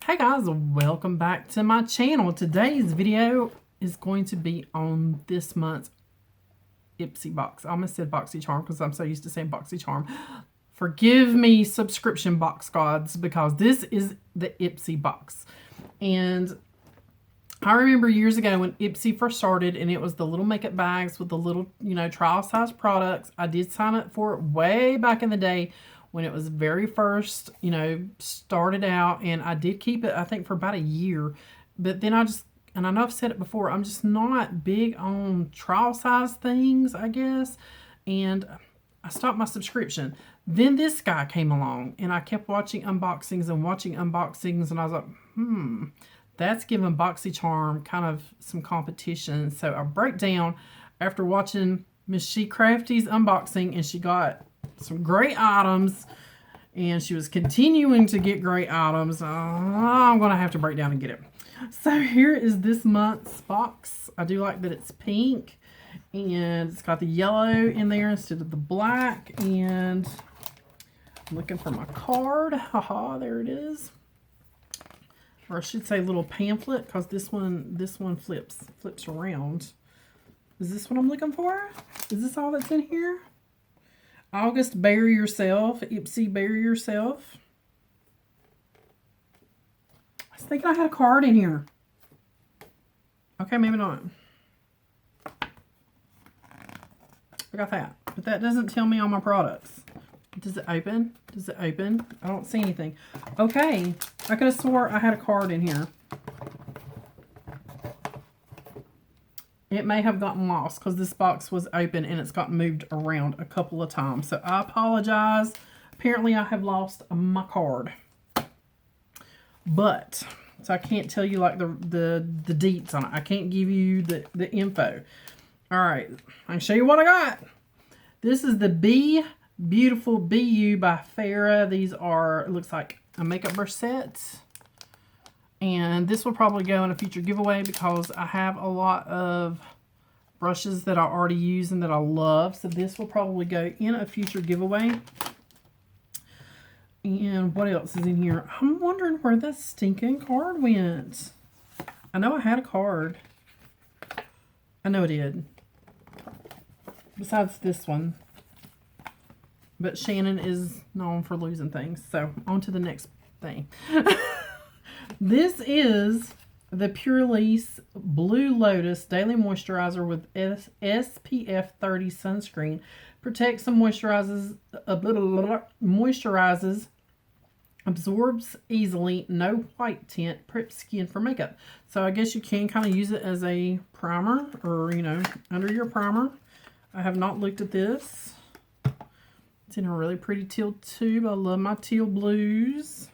Hey guys, welcome back to my channel. Today's video is going to be on this month's Ipsy box. I almost said Boxycharm because I'm so used to saying Boxycharm. Forgive me, subscription box gods, because this is the Ipsy box. And I remember years ago when Ipsy first started and it was the little makeup bags with the little, trial size products. I did sign up for it way back in the day when it was very first, started out, and I did keep it, I think, for about a year. But then and I know I've said it before, I'm just not big on trial size things, I guess. And I stopped my subscription. Then this guy came along and I kept watching unboxings, and I was like, that's giving Boxycharm kind of some competition. So I break down after watching Miss She Crafty's unboxing, and she got some great items, and she was continuing to get great items. I'm gonna have to break down and get it. So here is this month's box. I do like that it's pink and it's got the yellow in there instead of the black, and I'm looking for my card. Haha, there it is. Or I should say little pamphlet, because this one flips around. Is this what I'm looking for? Is this all that's in here? August, Bury Yourself. Ipsy, Bury Yourself. I was thinking I had a card in here. Okay, maybe not. I got that. But that doesn't tell me all my products. Does it open? Does it open? I don't see anything. Okay. I could have swore I had a card in here. It may have gotten lost because this box was open and it's gotten moved around a couple of times. So I apologize. Apparently I have lost my card. But, so I can't tell you like the deets on it. I can't give you the info. Alright, I can show you what I got. This is the Be Beautiful Be You by Farrah. These are, it looks like a makeup brush set. And this will probably go in a future giveaway because I have a lot of brushes that I already use and that I love. So this will probably go in a future giveaway. And what else is in here? I'm wondering where that stinking card went. I know I had a card. I know I did. Besides this one. But Shannon is known for losing things. So on to the next thing. This is the Pur Lisse Blue Lotus Daily Moisturizer with SPF 30 sunscreen. Protects and moisturizes, absorbs easily, no white tint, preps skin for makeup. So I guess you can kind of use it as a primer, or, under your primer. I have not looked at this. It's in a really pretty teal tube. I love my teal blues.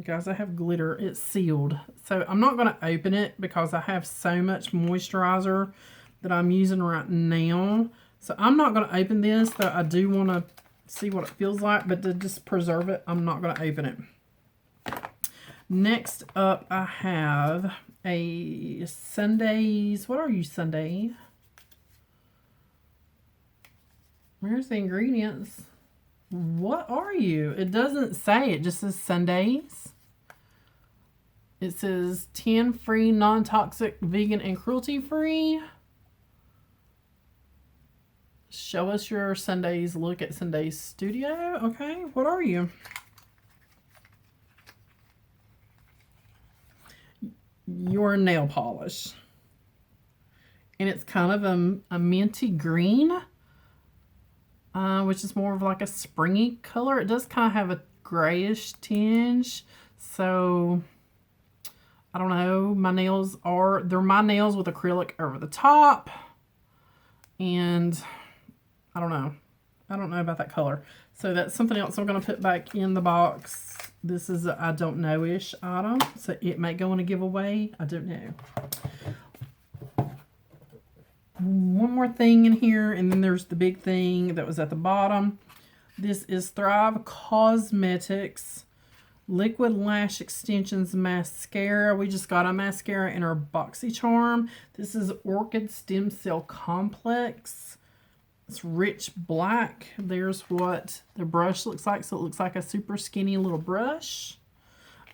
Guys, I have glitter. It's sealed. So I'm not going to open it because I have so much moisturizer that I'm using right now. So I'm not going to open this, though I do want to see what it feels like. But to just preserve it, I'm not going to open it. Next up, I have a Sunday's. What are you, Sunday? Where's the ingredients? What are you? It doesn't say. It just says Sundays. It says 10 free, non-toxic, vegan, and cruelty-free. Show us your Sundays. Look at Sundays Studio. Okay, what are you? Your nail polish. And it's kind of a minty green. Which is more of like a springy color. It does kind of have a grayish tinge. So, I don't know. My nails they're my nails with acrylic over the top. And, I don't know. I don't know about that color. So, that's something else I'm going to put back in the box. This is a I don't know-ish item. So, it may go in a giveaway. I don't know. One more thing in here, and then there's the big thing that was at the bottom. This is Thrive Cosmetics Liquid Lash Extensions Mascara. We just got a mascara in our Boxycharm. This is Orchid Stem Cell Complex. It's rich black. There's what the brush looks like. So it looks like a super skinny little brush.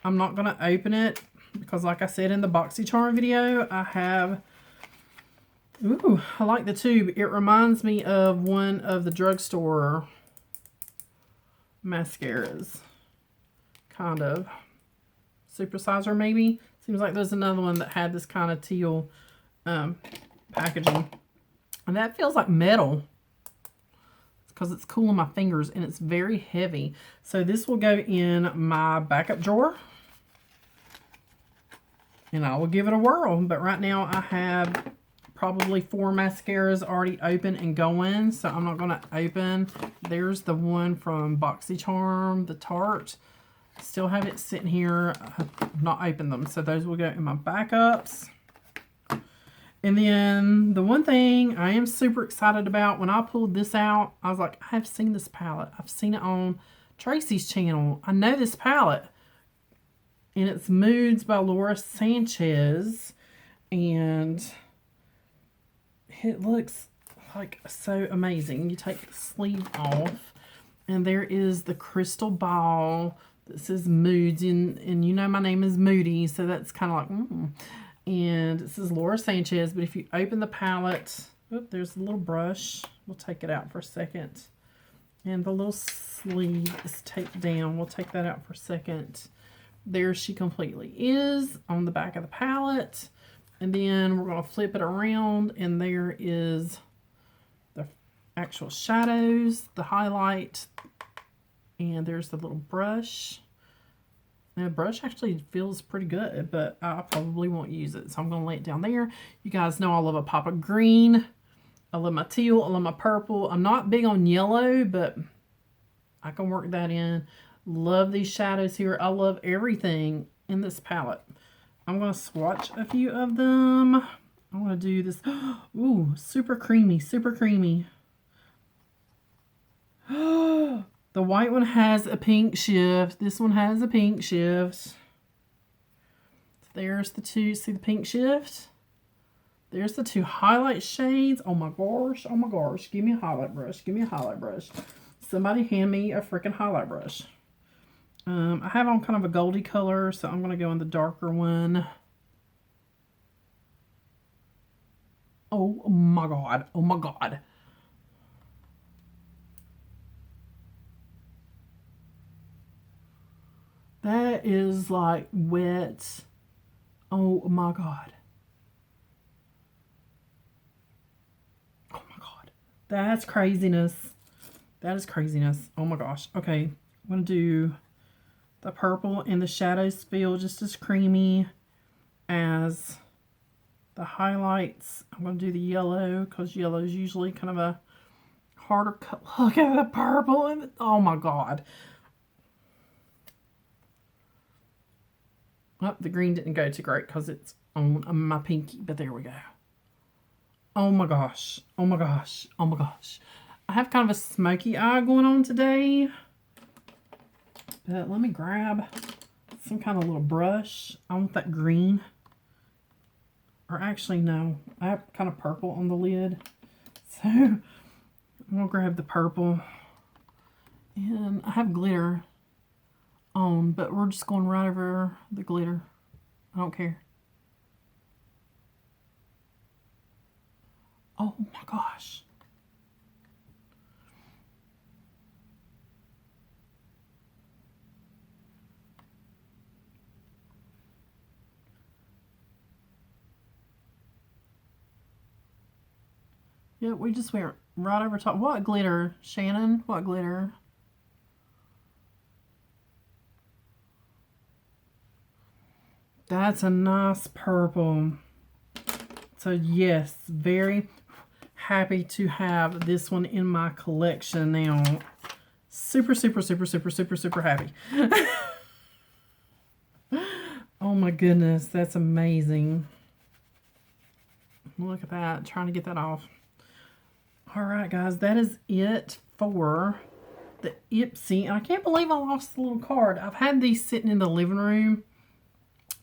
I'm not going to open it because like I said in the Boxycharm video, I have, ooh, I like the tube. It reminds me of one of the drugstore mascaras. Kind of. Supersizer maybe. Seems like there's another one that had this kind of teal packaging. And that feels like metal. Because it's cool on my fingers and it's very heavy. So this will go in my backup drawer. And I will give it a whirl. But right now I have probably 4 mascaras already open and going. So I'm not going to open. There's the one from Boxycharm, the Tarte. Still have it sitting here. I've not opened them. So those will go in my backups. And then the one thing I am super excited about, when I pulled this out, I was like, I have seen this palette. I've seen it on Tracy's channel. I know this palette. And it's Moods by Laura Sanchez. And it looks like so amazing. You take the sleeve off. And there is the crystal ball. This is Moods. And you know my name is Moody. So that's kind of like, And this is Laura Sanchez, but if you open the palette, there's a little brush. We'll take it out for a second. And the little sleeve is taped down. We'll take that out for a second. There she completely is on the back of the palette. And then we're going to flip it around, and there is the actual shadows, the highlight, and there's the little brush. The brush actually feels pretty good, but I probably won't use it. So I'm going to lay it down there. You guys know I love a pop of green. I love my teal. I love my purple. I'm not big on yellow, but I can work that in. Love these shadows here. I love everything in this palette. I'm going to swatch a few of them. I want to do this. Ooh, super creamy, super creamy. The white one has a pink shift. This one has a pink shift. There's the two. See the pink shift? There's the 2 highlight shades. Oh my gosh. Oh my gosh. Give me a highlight brush. Give me a highlight brush. Somebody hand me a freaking highlight brush. I have on kind of a goldy color, so I'm going to go in the darker one. Oh my god. Oh my god. That is like wet. Oh my god. Oh my god. That's craziness. That is craziness. Oh my gosh. Okay. I'm going to do the purple, and the shadows feel just as creamy as the highlights. I'm going to do the yellow because yellow is usually kind of a harder color. Look at the purple. And oh my god. Oh, the green didn't go too great because it's on my pinky, but there we go. Oh my gosh. Oh my gosh. Oh my gosh. I have kind of a smoky eye going on today. But let me grab some kind of little brush. I want that green. Or actually, no. I have kind of purple on the lid. So, I'm going to grab the purple. And I have glitter on, but we're just going right over the glitter. I don't care. Oh my gosh. Yeah, we just went right over top. What glitter, Shannon? What glitter? That's a nice purple. So yes, very happy to have this one in my collection now. Super, super, super, super, super, super happy. Oh my goodness, that's amazing. Look at that, trying to get that off. All right, guys, that is it for the Ipsy. And I can't believe I lost the little card. I've had these sitting in the living room,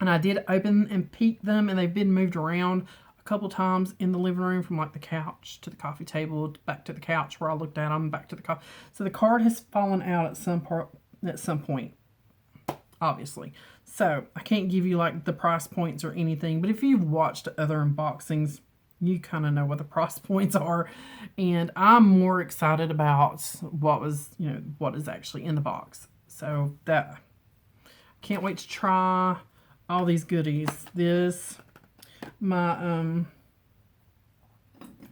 and I did open and peek them, and they've been moved around a couple times in the living room, from like the couch to the coffee table, back to the couch where I looked at them, back to the coffee. So the card has fallen out at some point. obviously. So I can't give you like the price points or anything, but if you've watched other unboxings, you kind of know what the price points are. And I'm more excited about what was, you know, what is actually in the box. So that, can't wait to try all these goodies. This, my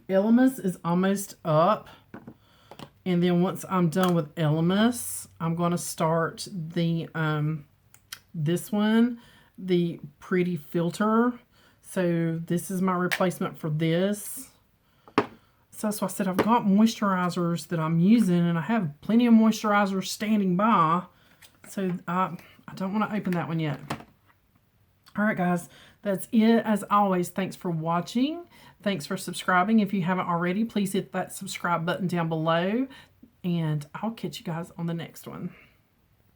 Elemis is almost up. And then once I'm done with Elemis, I'm going to start the, this one, the Pretty Filter. So this is my replacement for this. So that's why I said I've got moisturizers that I'm using, and I have plenty of moisturizers standing by. So I don't want to open that one yet. All right, guys, that's it. As always, thanks for watching. Thanks for subscribing. If you haven't already, please hit that subscribe button down below, and I'll catch you guys on the next one.